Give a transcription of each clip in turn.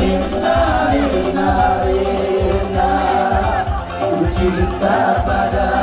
cinta padamu.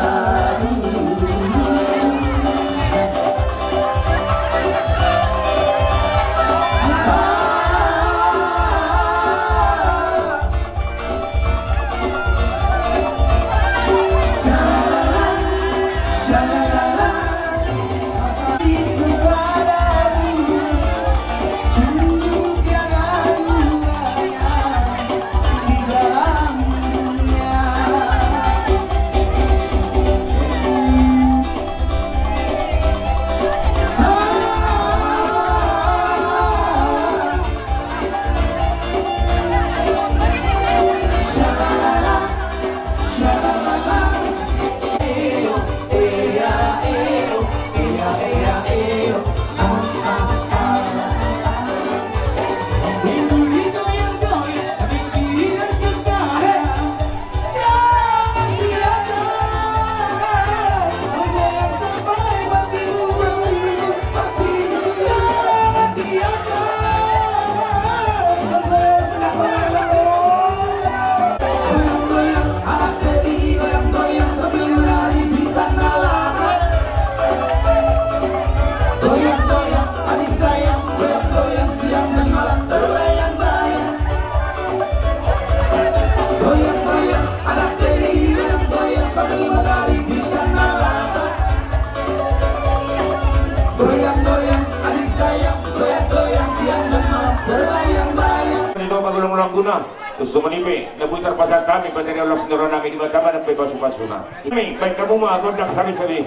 Guna Sumanipe nabutar pasar kami pada Allah sendiri nami di Batama dan bebas pasuna. Kami baik kamu mah kontak sari-sari.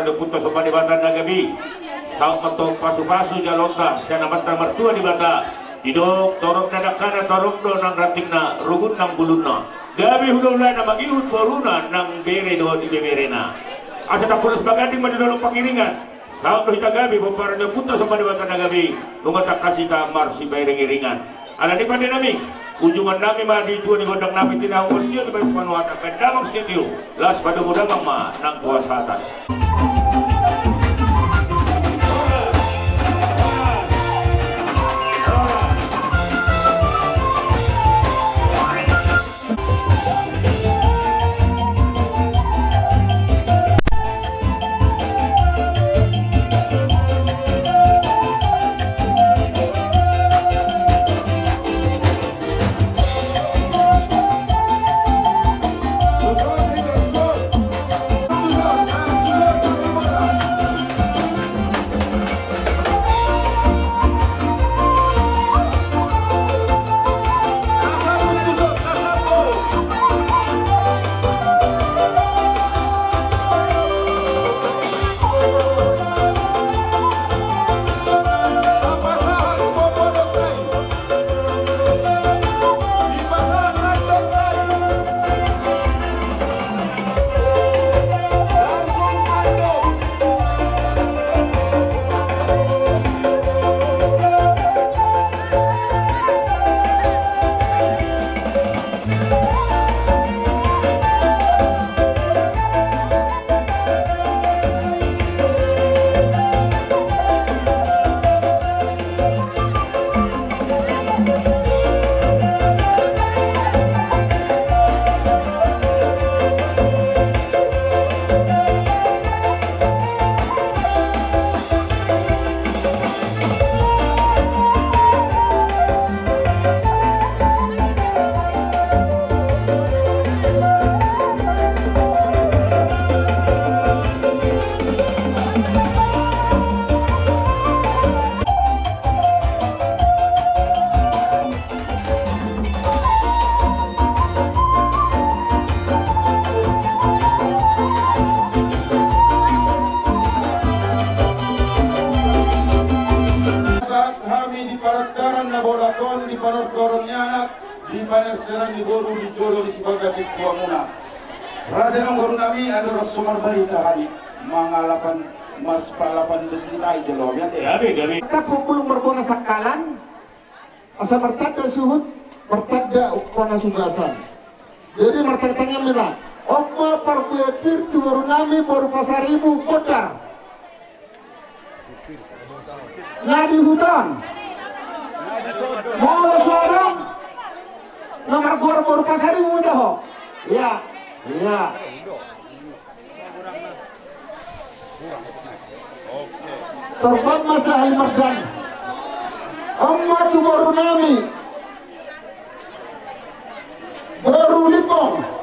para punta sa panibatan na gabi. Taong matong pasu-pasu jalota siya naman mertua di bata. Idok torok na nakana torok do ng rating na rugun ng bulun na. Gabi hululay na mag-ihud boruna ng bere doon ibebere na. Asa tapunas bagading madudulong pangiringan. Taong doon gabi para na punta sa panibatan na gabi. Lungatak kasi ta marsi bayreng iringan. Ala ni pa din namin. Kunjungan namin madito ni Gondang namin tinahon niyo di ba yung panuhat ang gandamang studio las padumudamang ng puwasatan. di panortorongnya anak di mana serang di boru di jolo di sebagai tua muna. Raja ng guru nami ada Rasulullah berita hari mangalapan mas palapan besintai jolo ya teh. Gabi. Kapupulong marbona sakalan asa bertada suhud bertada ukwana sugasan. Jadi mertatanya mina Okma parkuepir tu baru nami baru pasar ibu kodar. Nadi hutan. Mau suarang. Nomor gua baru pasar ibu dah ho. Ya. Terbang masa Al-Mardan. Okma tu baru nami. Baru lipong.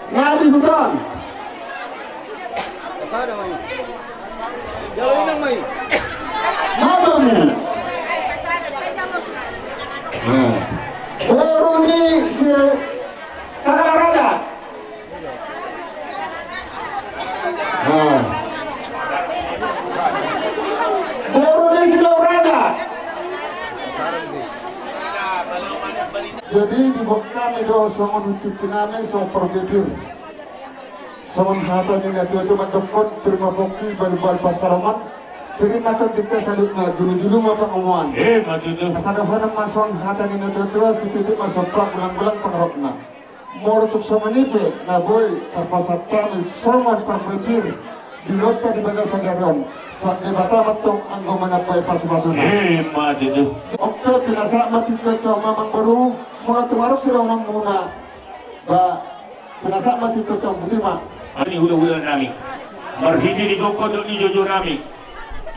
Nadi hutan. Kasada mai. Jauh nang mai. Madamu. Baru ni si Sagaraja. Baru ni si Lauraja. Jadi di kami do songon untuk kiname song perbedil. Songon hata ni natu itu mandokon terima poki bal pasaraman. Terima tu kita salutna dulu apa omongan. Matutu. Asal orang masong hata ni natu itu masuk pak bulan pengrokna. Mor untuk songon ipe na boy terpasatkan songon perbedil. Di lota di bagai sagaron. Pak debata matong anggo manapai pas-pasuna. Matutu. Oke, pinasa mati ke mamang baru mga tumarok sila orang muna. Ba, pinasa mati ke lima. Ini hula-hula nami. Marhidi di gokodok ni jojo nami.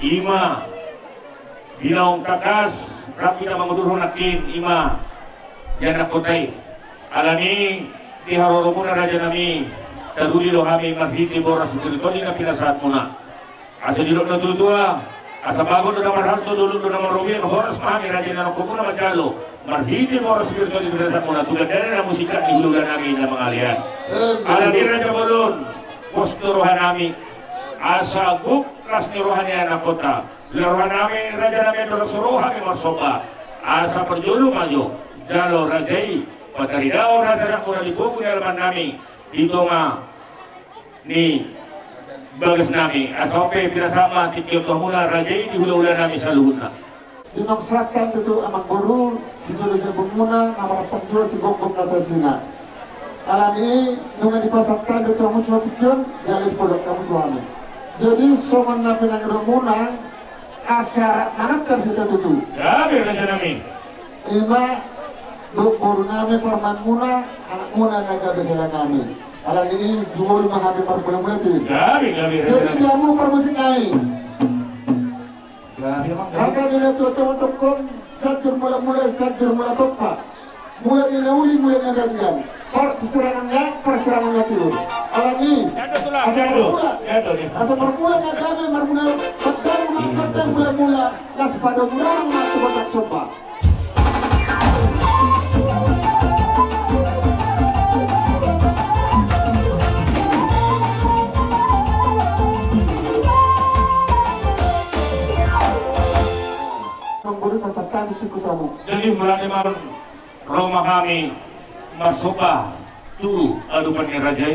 Ima. Bilang takas. Rapi na mangudurong nakin. Ima. Yan nakotay. Alani. Di haroro muna raja nami. Taduli lo kami marhidi boras. Ito na pinasaat muna. Asa dilok na tutua. Asa bago na naman harto dulu na naman rumien. Horas mahami raja na kumuna majalo. Marhidi boras spiritual di pinasaat muna. Tulad na musika ni hulugan namin na mga alian. Alani raja bolon. posto rohanami asa guk kasni rohani anak kota rohanami raja nami terus rohani marsoba asa perjulu maju jalo rajai pataridao rasa rakura di buku dalam nami ditoma ni bagas nami asope pirasama tikyo tomula rajai di hula-hula nami saluhuna dinoksrakan itu amak guru ditulisnya bumuna nama penjual si gokok nasasina alani nungan dipasakkan itu kamu cuma pikir jalin produk kamu tuhan jadi soman napi nang rumuna asyara manakkan kita tutu ya raja nami ima guru nami parman muna anak muna naga behela nami alani jual mahabi parpulang berarti jadi jamu permusik nami Haka nila tuwa-tuwa-tukong sajur mula-mula topa mula nila uli mula naganggan perserangannya tidur alami asa marmula nagame marmula patang mula-mula las pada mula matu batak sopa jadi mulai malam rumah kami masoba tu adupan ni raja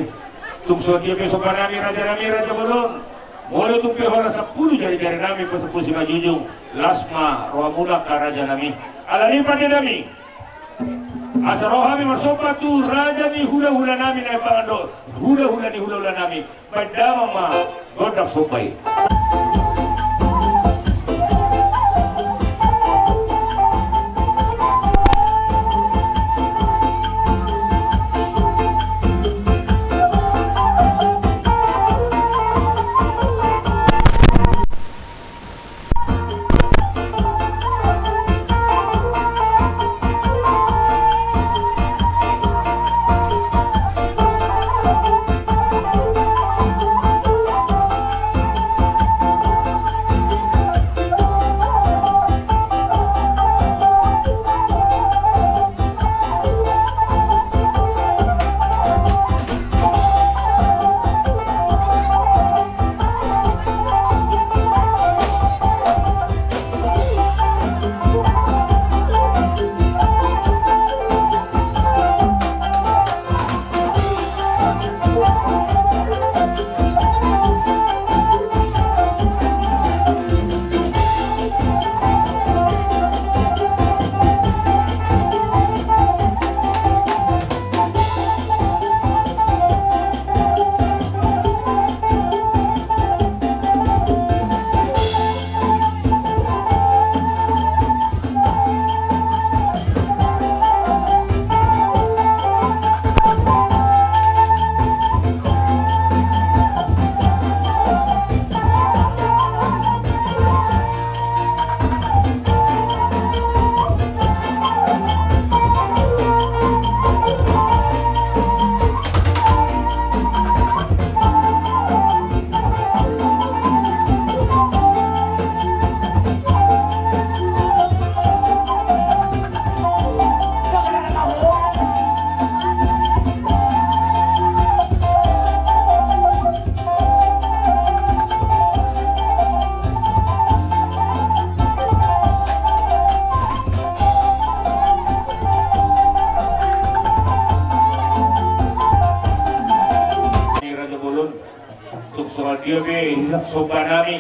tumso dia besokan nami raja bolon mulai tumpi hola 10 jari-jari nami pesepusi majujung lasma rohamula ka raja nami alani pada nami asa rohami masoba tu raja ni hula-hula nami na pangando hula-hula nami padama ma godak sopai dia be soba nami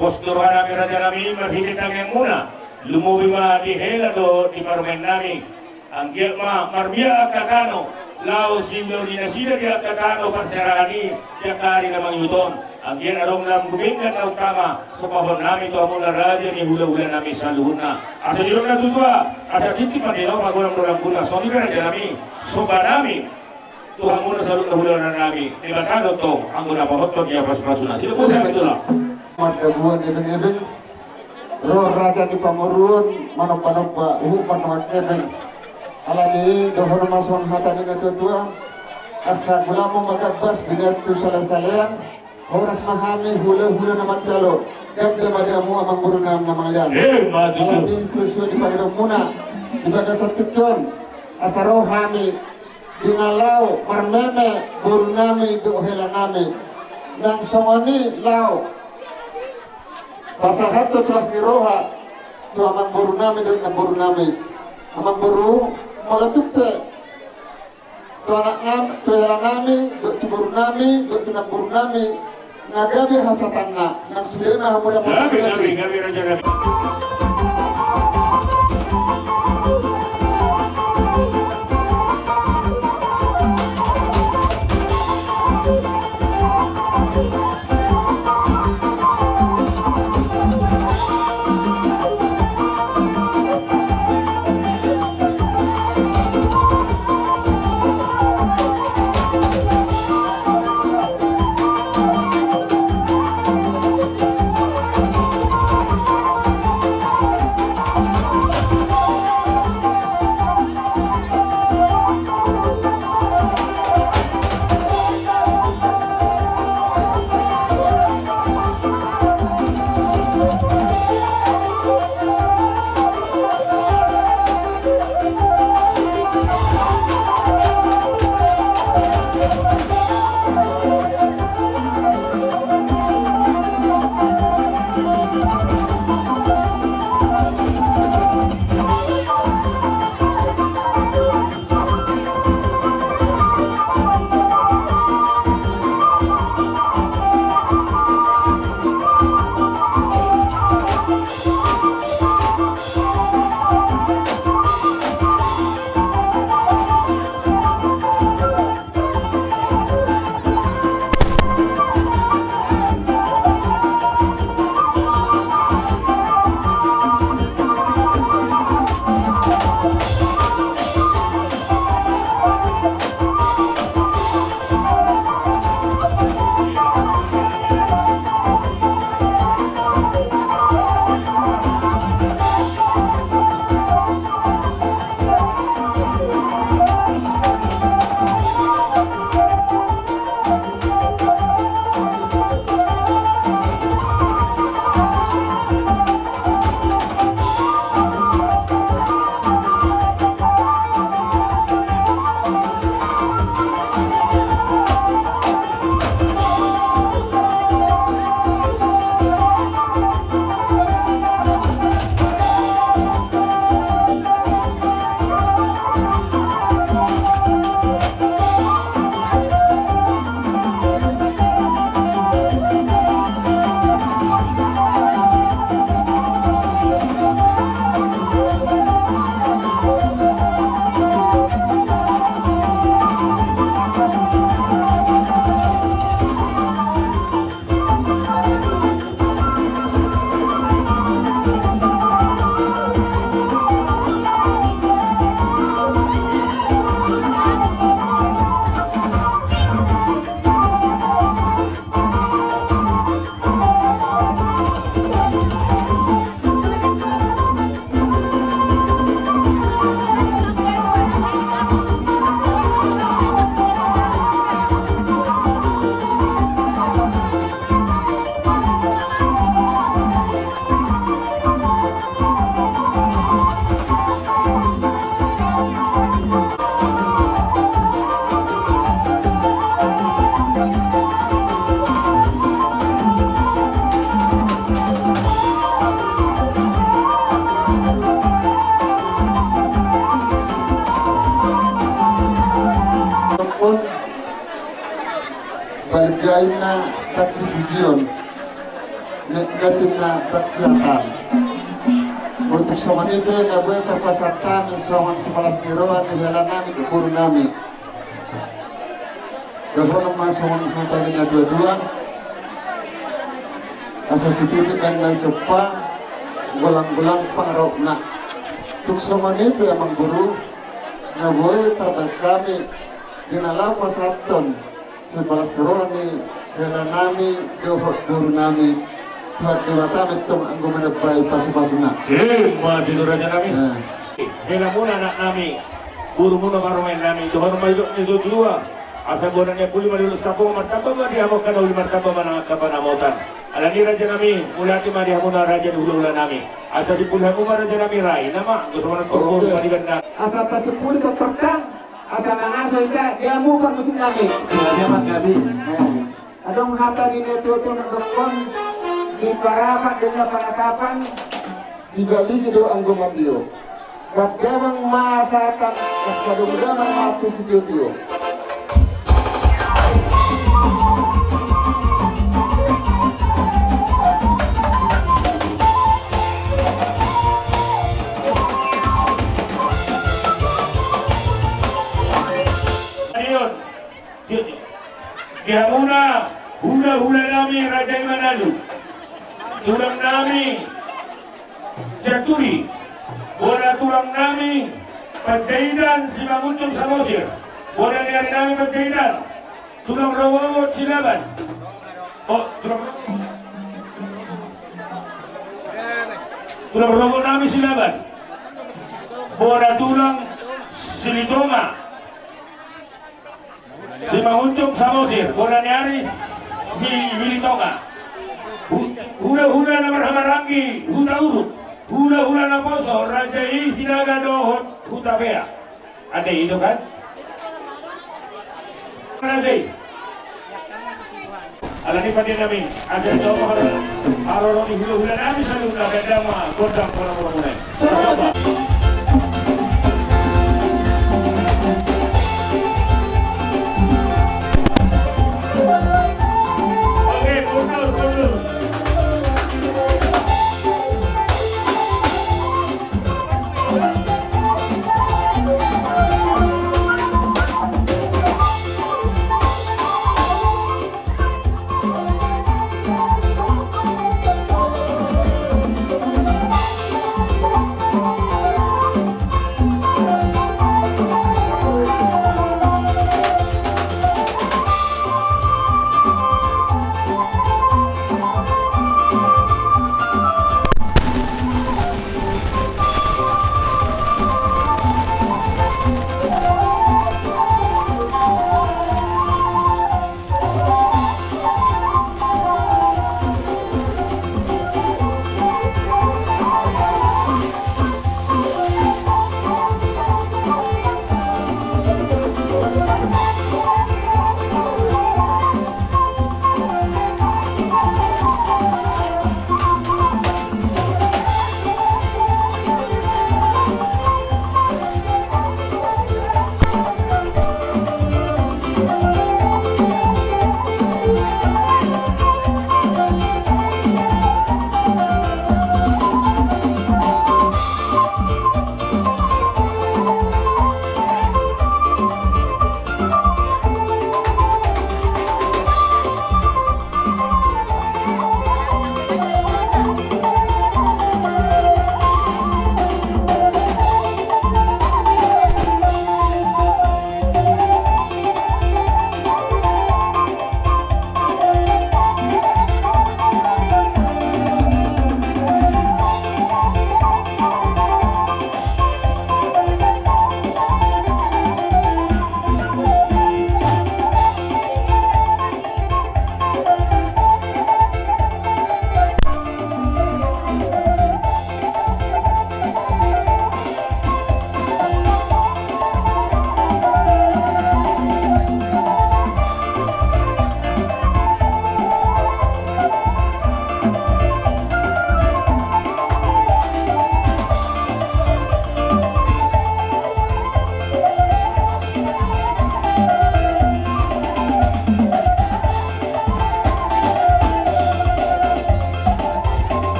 postur nami raja nami mahidit ang muna lumubi ma di hela do di parmen nami anggia ma marbia akakano lao simlo di nasida di akakano perserani yakari namang yuton anggia arong lam gumingkan na utama sa pahon nami to amula raja ni hula-hula nami sa luhuna asa di na tutwa asa diti pandilaw magulang guna so di raja nami soba nami Tuhan muna sa hula-hula nami tibatado to ang guna pahotot niya pas-pasuna sino po sabi ito lang Magabuan ibig-ibig roh raja di pamurun manok-manok ba uhupan mag-ibig alali dohon masong hatan nga tutua asa gula mo magabas binatu salasalayan oras mahami hula-hula naman jalo ganda madamu amang burunam namang lian alali sesuai di pagirong muna dibaga sa tikyon asa roh hami dinalaw marmeme burunami dohela nami nang songoni lau pasahat to surat miroha to amang buru nami dan buru nami amang buru malatupe to anak ngam to yalang nami to buru nami to nang buru nami ngagabi hasatanna nang sudah mah mudah gabi raja gabi. Balgain na taksi vision negatif na taksiatan untuk soman itu na buat terpasarta misoman sebalas kiroan di jalan nami ke furu nami gafon mas soman mantalinya dua-dua asa situti dengan sepa gulang-gulang pangarok na untuk soman itu emang guru na buat terbaik kami dinala pasaton sebalas kiroan di jalan nami ke furu nami tuat dewata metom anggo menebai pasu-pasuna. Maju raja kami. Hela muna anak kami. Buru muna marumain kami. Tuhan mailok niso dua. Asa bonanya puli malulus kampung martaba ma dia mokan uli martaba mana kapan amotan. Alani raja kami mulati ma dia muna raja dulu nami. Asa di pulhamu ma raja kami rai nama gusto mana korban mariganda. Asa tasepuli ke terkang. Asa mangaso ika dia mu kan musim kami. Dia mat gabi. Adong hata ni netuto nagkakon di parapat dengan penetapan digali gitu angguman iyo. Kadang masatan, kadang mati setuju. Dihamuna hula-hula nami Raja Imanalu, tulang nami Jaturi, bola tulang nami Pagdaidan si Manguncong Samosir, bola niari nami Pagdaidan, tulang Rawawot Silaban, tulang Rawawot nami Silaban, bola tulang Silitonga, si Manguncong Samosir, bola niari si Hilitonga, hula-hula na marhamarangi, huta urut, hula-hula na poso, Raja Sinaga dohot, huta pea. Ada itu kan? Raja alani pati nami, ada doa haroroni hula-hula nami selalu na bedama, kodang pola-pola mulai.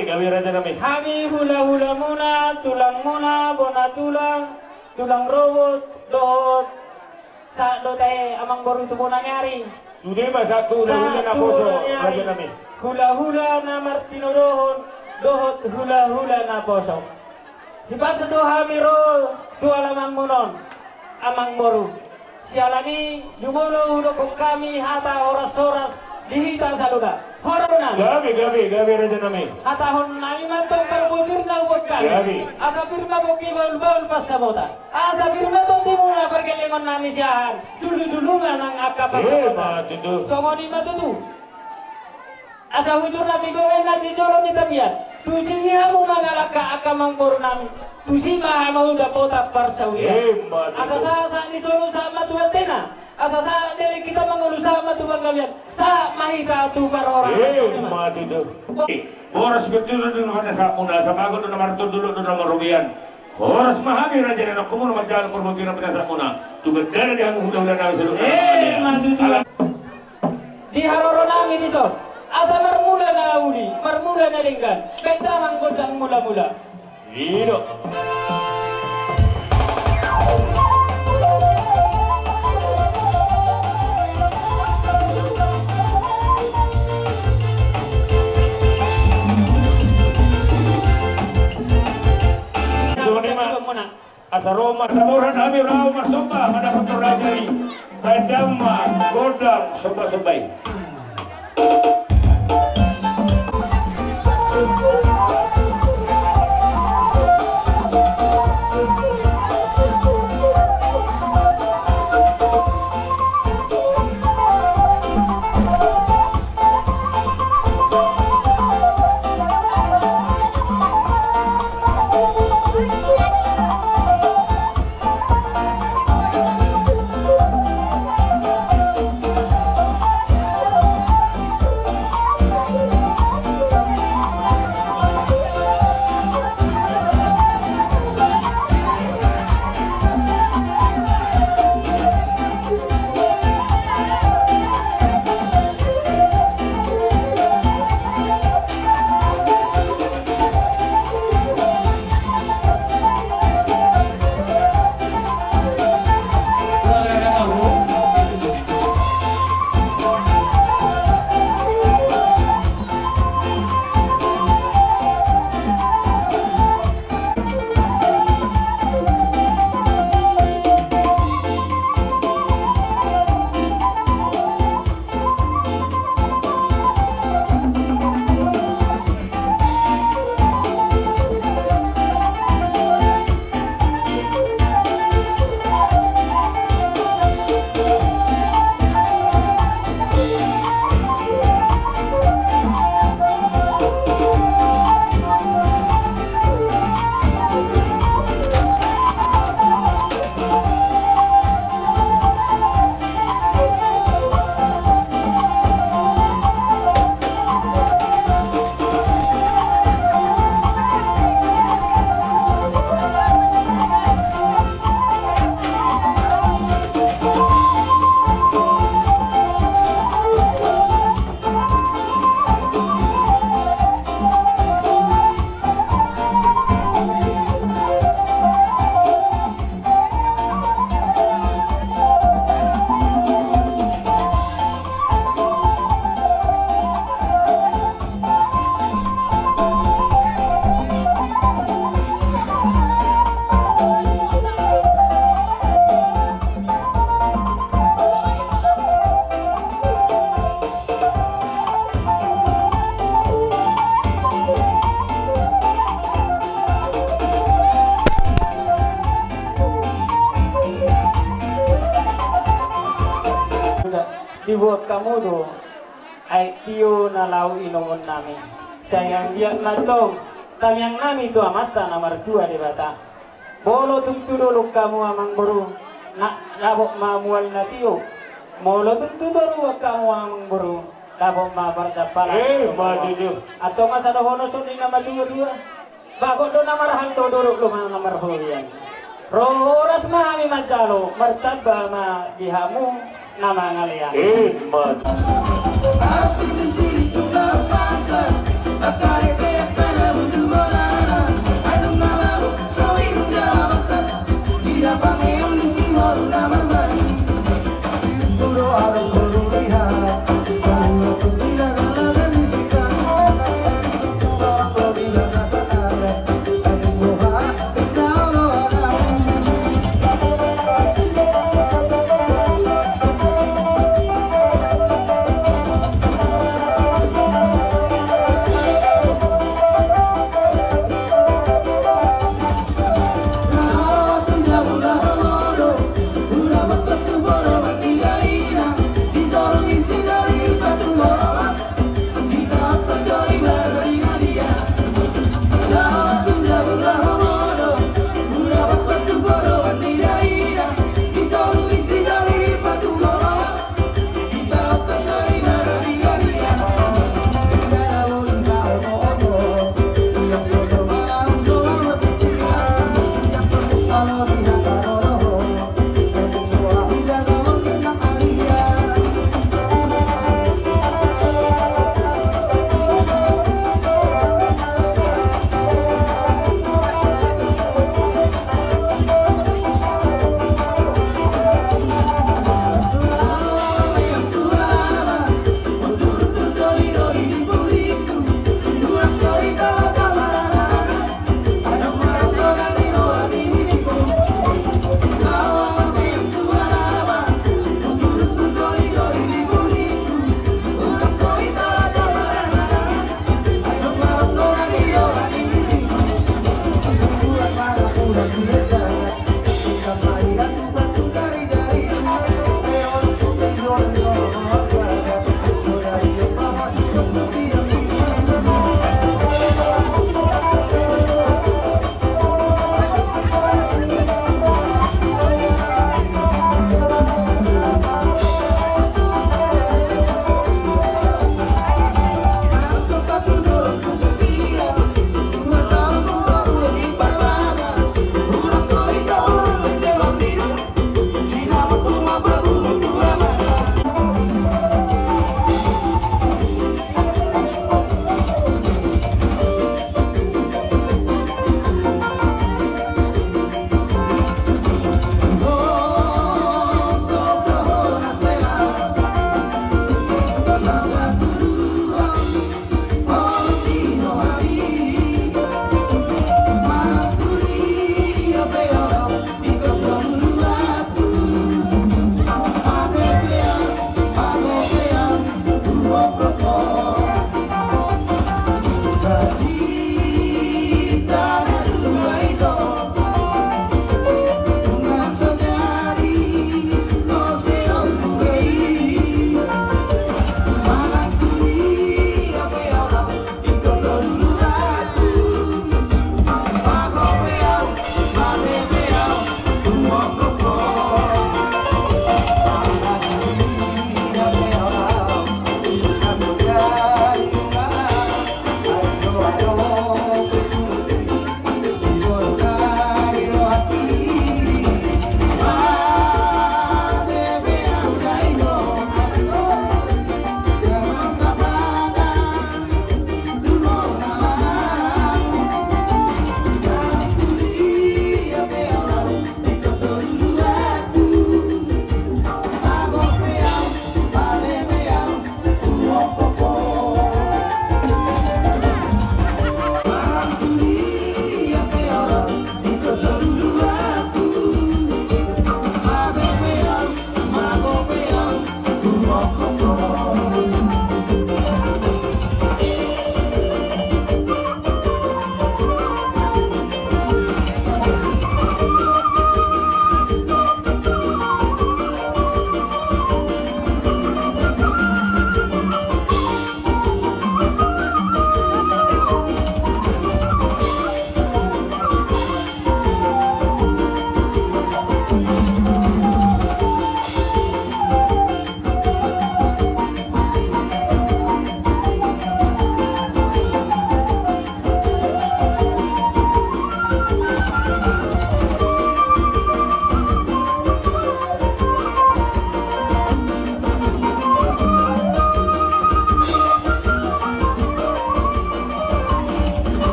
Gabi Raja Nami. Kami hula-hula muna, tulang muna, bona tulang robot, dohot, sa dote amang baru itu muna nyari. Sudah ba satu hula-hula na poso Raja Nami. Hula-hula na Martino dohot hula-hula na poso. Diba sa doha miro, dua lamang munon, amang baru. Sialani, yumulo-ulo kung kami hata oras-oras, dihita sa luda. Horona. Gabi Raja Nami. Atahon nami mantong berbutir na ubod kami. Gabi. Asa firma ko kibol-bol pas sa bota. Asa firma to timuna perkelingon nami siyahan. Dulu-dulungan ang akap sa bota. Songoni matutu. Asa hujur na bigoy na dijolo ni tabian. Tusinya mo mangalak ka akamang bor nami. Tusi mahamau dapota parsawiya. Asa sa ni solo sa matuatena. Asa sa dili kita mangulusa matubang kalian. Sa mahita tu para orang. Mati tu. Oras betul tu nak sa muna sa bago tu nomor tu dulu tu nomor rupian. Oras mahami raja na kumun magdal permobilan pada sa muna. Tu bedana dia hula-hula na sa lupa. Mati tu. Di haroro nami di so. Asa marmula na uli, marmula na linggan. Benta manggodang mula-mula. Iyo. Asa Roma samuran abi raw marsumba pada peturang dari Padama Godang soba-sobay. Dibuat kamu do ay tiyo na lau inomon namin. Sayang dia matong tamyang nami to amata nomor 2 di bata. Bolo tuntuduluk kamu amang buru na labok mamual na tiyo. Molo tuntuduluk kamu amang buru labok mabardapala. Madiyo. Atau masa dohono suni na madua-dua. Bago do na marahal to duruk lumang nomor hurian. Rohoras mahami majalo martaba ma dihamu nama ngalian. Mad.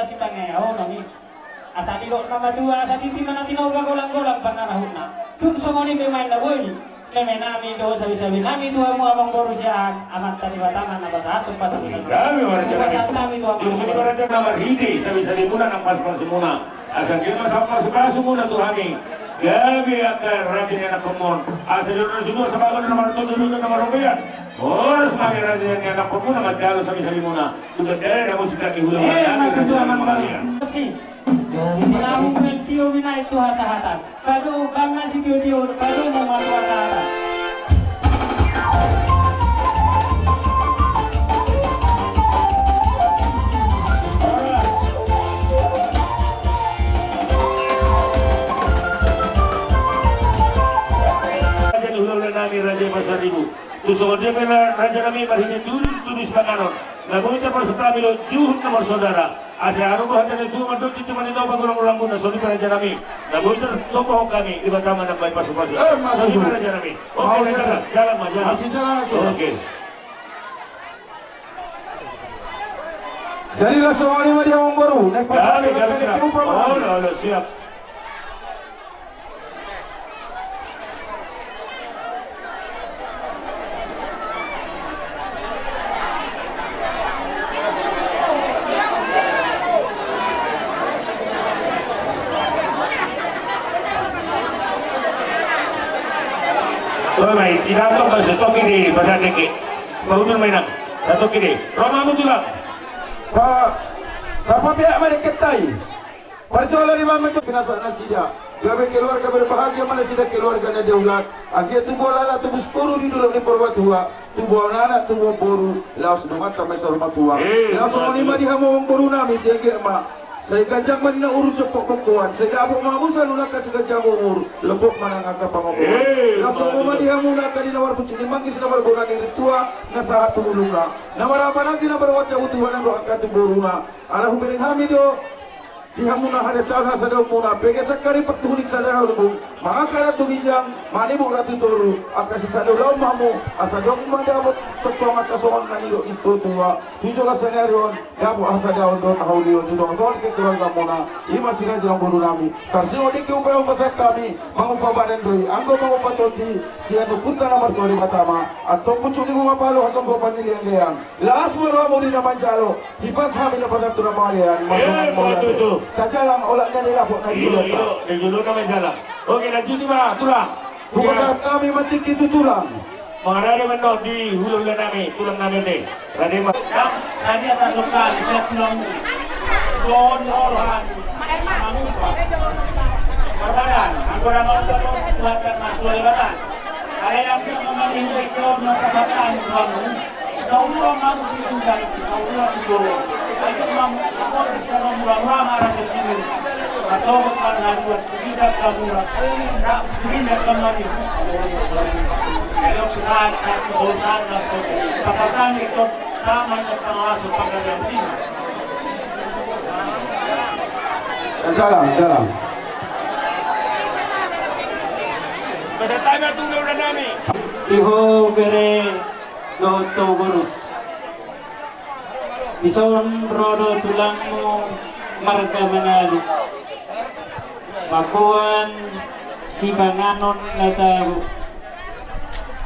para si Pangeo nami. Asa tilo nama dua asa titi mana tinoga golang-golang pangarahuna. Tun songoni pemain na boy. Kami nami do sabi-sabi nami tuha mo amang boru siya amat tadi batangan apa satu pasal ini. Kami orang kami. Yung sini para dia nama hidi sabi-sabi muna ng pas-pas muna. Asa kita sa muna to kami. Kami akan rajin anak kumon. Asa dulu sa bago na dulu na marupian. Oras kami rajin anak kumon na magdalo sabi-sabi muna. Sudah dari na musika kihulang kami rajin anak kumon. Namun Tio Bina itu hata-hata. Kado bangga si Tio, kado mau malu hata-hata. Raja Ulul Nami Raja Pasar Ibu. Tusuk dia kena Raja Nami berhini dulu tulis bakanon. Lagu itu perserta milo juhud nomor saudara. Asal aru bahagia itu mantu itu mana tahu bangunan guna soli Raja Nami. Lagu itu sopoh kami di Batam anak baik pasu-pasu. Masih Raja Nami. Oke, jalan maja. Masih jalan. Oke. Jadilah semua lima dia orang baru. Naik pasar Oh, siap. Baik, tidak tahu kalau satu kiri pasal deke. Baru mainan satu kiri. Roma mutulah. Apa pihak mereka ketai? Perjualan lima itu binasa nasinya. Gabe keluarga berbahagia mana sida keluarganya daulat. Akhirnya tubuh lala tubuh sepuluh di dalam lempar tua. Tubuh anak tubuh boru. Laos dengan tamai sorma tua. Laos semua lima dihamu boru nami sehingga mak. Saya gajang mana urus cepok pokok. Saya abuk mamusan unak kasih gajang urus. Lepuk mana ngangkat pamakuan. Laos semua dihamu nak di nawar kucing mangis nawar boran yang tua. Nasahat tumulunga. Nawar apa nanti nawar wajah utuhan yang doakan tuburuna. Alah humiring hamido. Dihamuna hade taha sada umuna pege sakari patunik sada halu makara tugijang mani bu ratu toru akasi sada law mamu asada umanda bot tokong atason nani do isto tuwa tujo ka senarion ya bu asada ondo tahaulion tujo don ke kurang gamona ima sira jang bodu nami kasi odi ke upaya masak kami mangu pabaden doi anggo mangu patoti sia no puta nomor tori batama atau pucuni bunga palo hasom bo panili yang laas mo mo di namanjalo ipas hamil pada turamalian masuk Sajalang olaknya dilapuk naik dulu. Iya, dulu kami jalan. Oke, lanjut nih Pak, tulang. Bukan kami mati itu tulang. Mengenai menol di hulu nami, tulang nami deh. Tadi Mas. Tadi atas lokal, saya tulang. Don orang. Perbadan, anggota nonton selatan masuk lewatan. Ada yang memilih rekor masyarakat kamu. Saulah malu diundang, saulah didorong. Ayo aku secara murah-murah rakyat ini. Atau bukan buat tidak kamurat. Tak tidak kembali. Kalau saat satu dosan atau katakan itu sama setengah supaya yang ini. Jalan. Pesertanya tunggu udah nami. Iho bere doto guru. Bison rodo tulangmu marga menalu. Makuan si banganon nataru.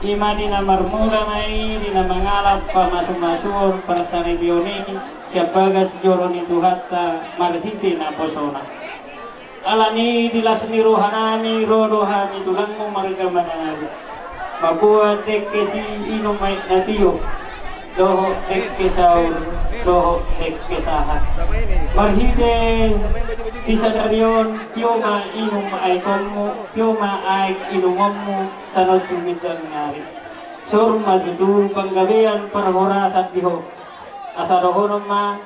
Ima dina marmula mai dina mangalap pamasuk-masur persane bioni siapagas joroni tuhatta marhiti na posona. Alani dilasni rohanami rodohami tulangmu marga menalu. Makuan tekke si inomai natio. Doho tekke saur, doho tekke sahat. Marhide disadarion tioma inum ay komu, tioma ay inumommu sanod tumitan ngari. Sur madudu panggabian perhorasan diho. Asarohonom ma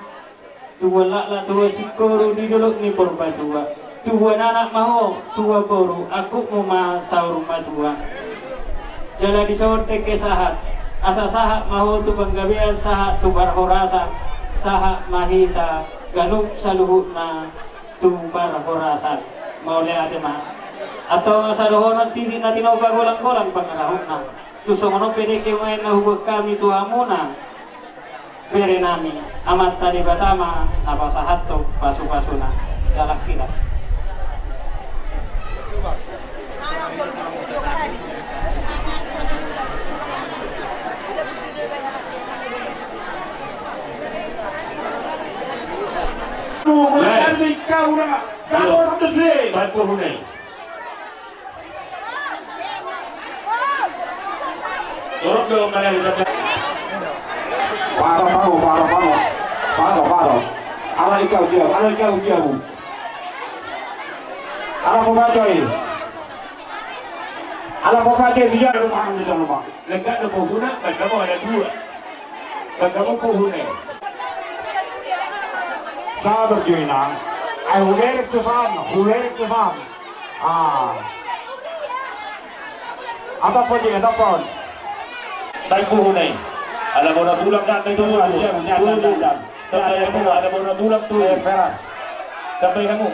tuwala la tuwa sikoro di dulok ni porpadua. Tuwa nanak maho, tuwa boru, aku mo ma saur madua. Jala disor tekke sahat. Asa saha mahu tu penggabian saha tu barhorasan saha mahita ganuk saluhutna tu barhorasan mau lihat mah atau asa dohonan tiri na tinoba golang-golang pangarahutna tu songono pede ke main na hubuk kami tu amuna beri nami amat tadi pertama apa sahato pasu-pasuna jalak kira. Kau dah kau tak boleh. Bantu hunai. Dorong dong kalian kita. Paro. Ala ikaw dia. Ala pembantai. Dia rumah di dalam rumah. Lega ada pohuna, kamu ada dua. Kamu pohuna. Sabar Joina. Ay hulerik to sam. Apa pun. Baik pohuna. Ada bola tulang kat itu. Sampai kamu ada bola tulang tu. Sampai kamu.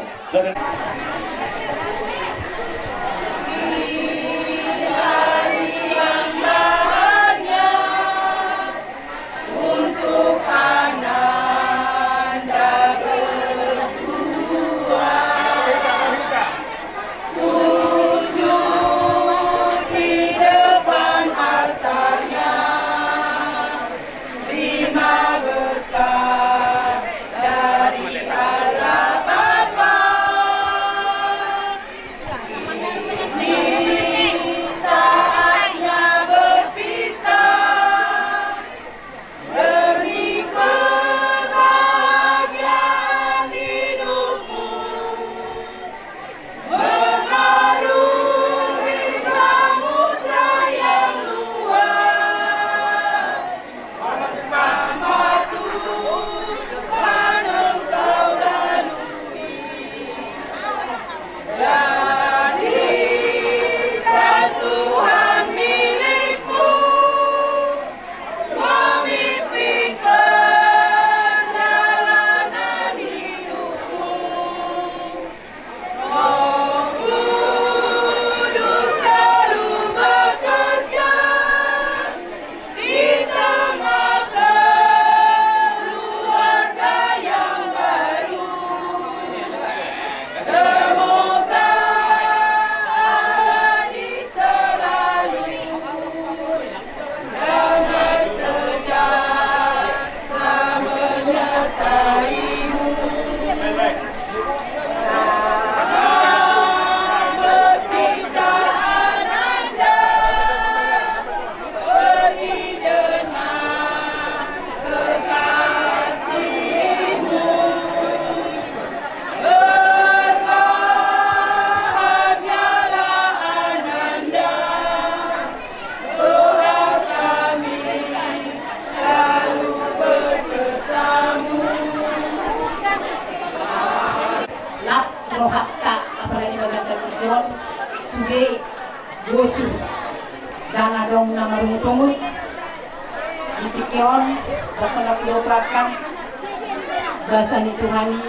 Bahasa Tuhani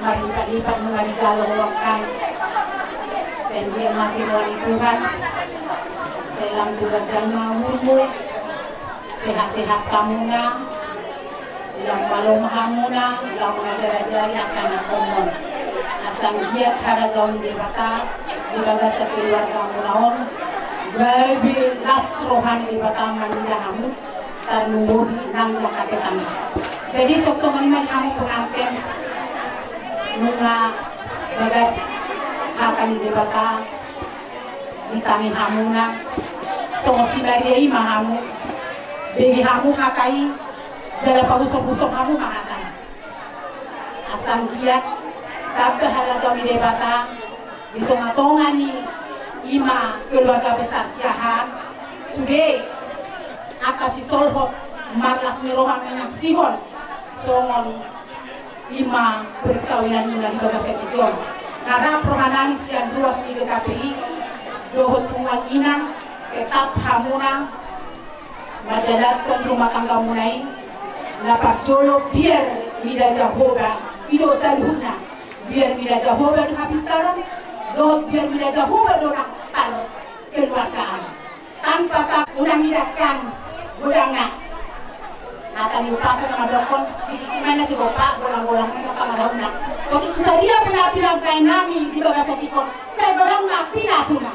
melipat-lipat mengali jalan wakkan sehingga masih wali Tuhan dalam juga jalmamurmu sehat-sehat kamuna yang kalau mahamuna yang mengajar-ajari akan akomon asal giat ada gaun debata di bahasa keluarga munaon lebih las rohani debata mandahamu tanumur nang lakatetan. Jadi sok-sok ini kamu pengantin nunga bagas akan dibata ditangin hamuna so si bari mahamu bagi hamu kakai jala pagusok-usok hamu mahakan asam giat kabeh halaga debata di tengah-tengah ni ima keluarga besar siahan sudah akasi solhot marlas nirohan yang sihon songon ima perkawinan ina di baga petition karena prohanani siang ruas di KPI dohot tungan ina tetap hamuna madalatkan rumah tangga munai lapak jolo biar mida jahoba ido salhuna biar mida jahoba do habis taran dohot biar mida jahoba do nak tal keluargaan tanpa tak urang idakan udangna Akan ipasok na madokon, sinikiman na si Bopa, gulang-gulang na kamarong na. Kung ito sa dia pinapilang kain namin, di ba sa tikon, sa gorong na pinasuna.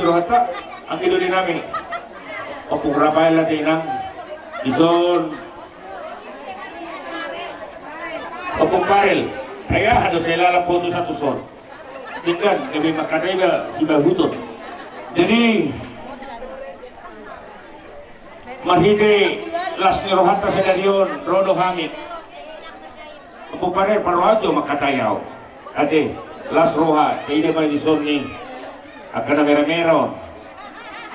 Hata ang kiluli namin o kung Rafael natin ang ison o kung Karel kaya ano sa ilalang puto sa tuson tingkan kami makadaiba si Bahutot jadi marhide las nirohata sa darion Rodo Hamid o kung Karel paroadyo makatayaw ate las roha kaya may ison ni akan na mero-mero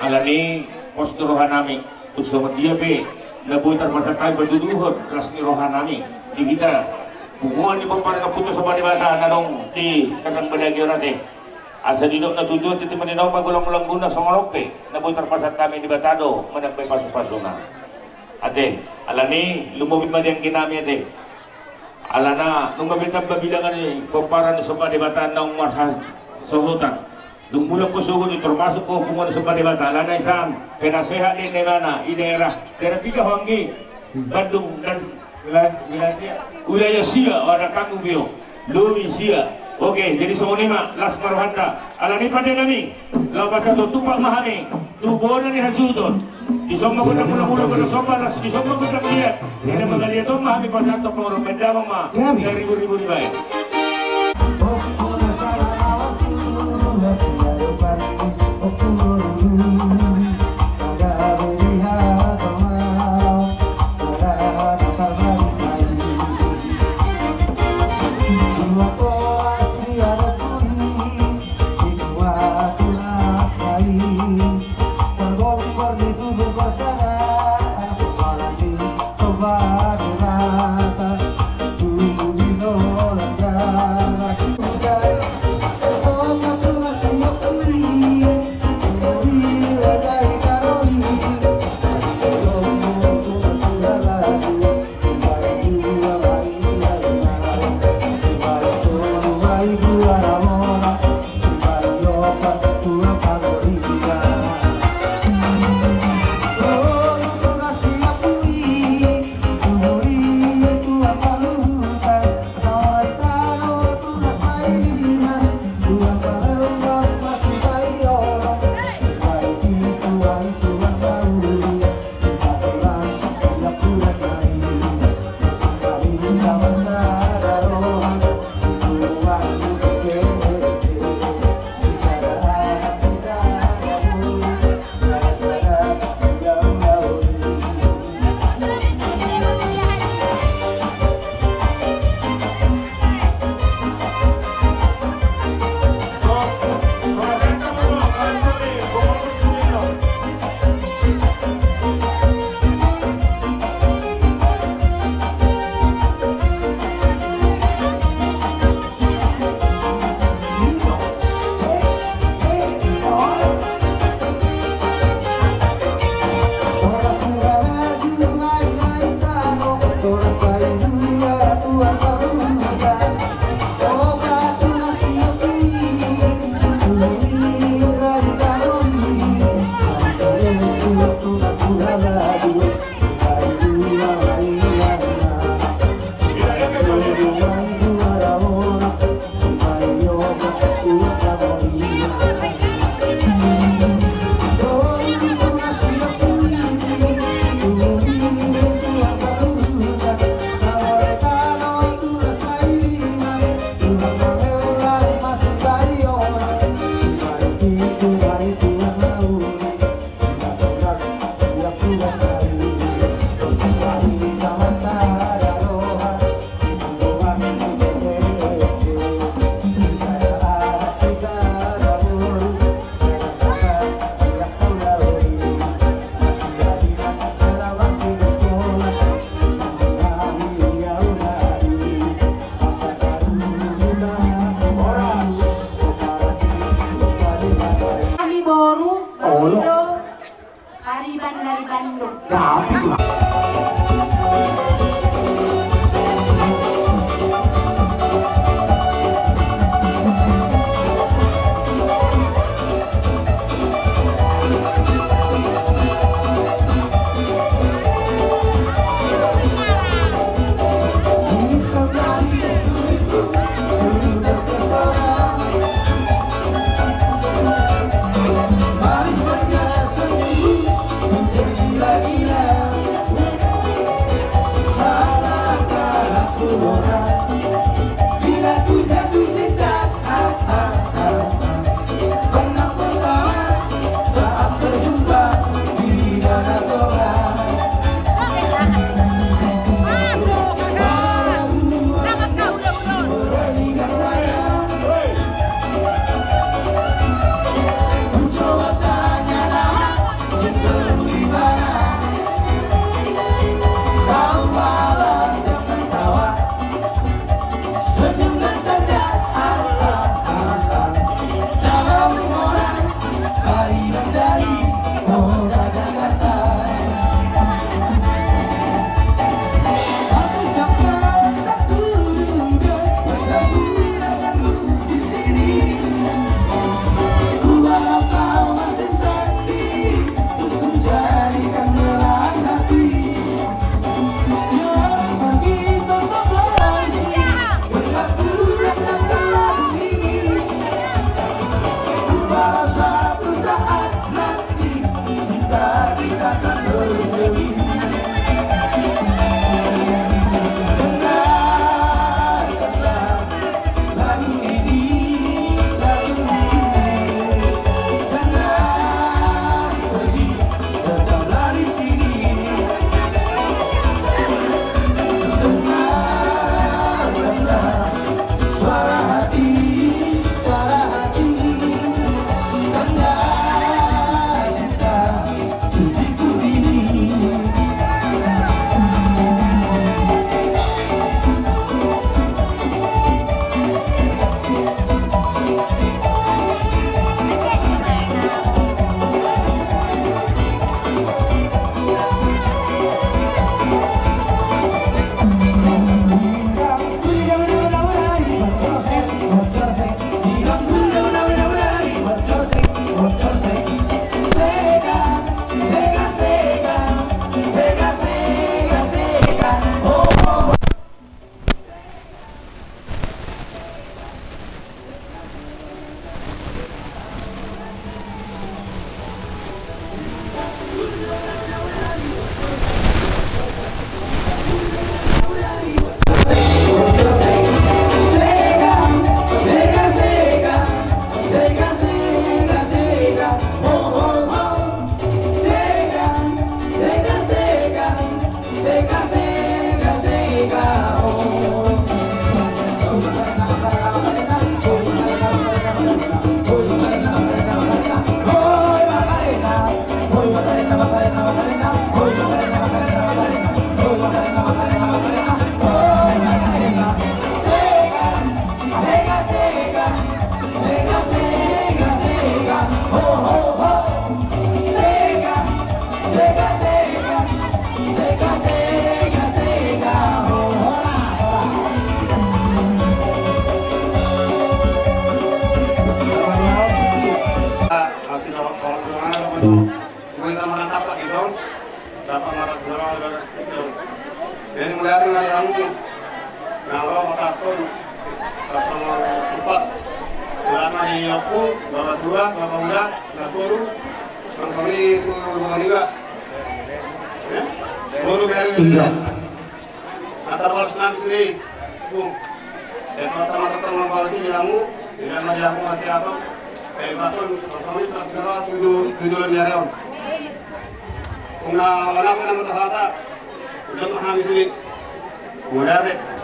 alani posturohan namin gusto dia be nabutan masa tayo berduduhon kelas nirohan namin di kita hubungan ni pagpara na puto sa panibata nanong di kakang badagyo natin asa dito natutuwa titi maninaw magulang-ulang guna sa ngorope nabutan masa kami di batado managpay paso-paso na ate alani lumubid man yang kinami ate alana nung mabitang babilangan ni pagpara na sa panibata ng marha sa hutan nung mulang pusugon ito, termasuk po kung ano sa panibata, lana isang penasehat ni Nemana, Inera, terapi ka hanggi, Bandung, dan wilayah Sia, orang tanggung bio, Lumi Sia. Oke, jadi semua lima, las maruhanta, alani pada kami, lawas satu tupak mahami, tubuhnya ni hasudon, disomba ko na mula-mula ko na somba, disomba ko na melihat, ini mengalir itu mahami pasang top orang mendamang mah, ribu-ribu dibayar.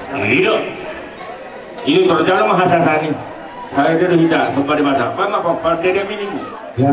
Tapi ini berjalan mahasiswa saya tidak sempat dibaca. Apa apa? Pada minimum. Ya,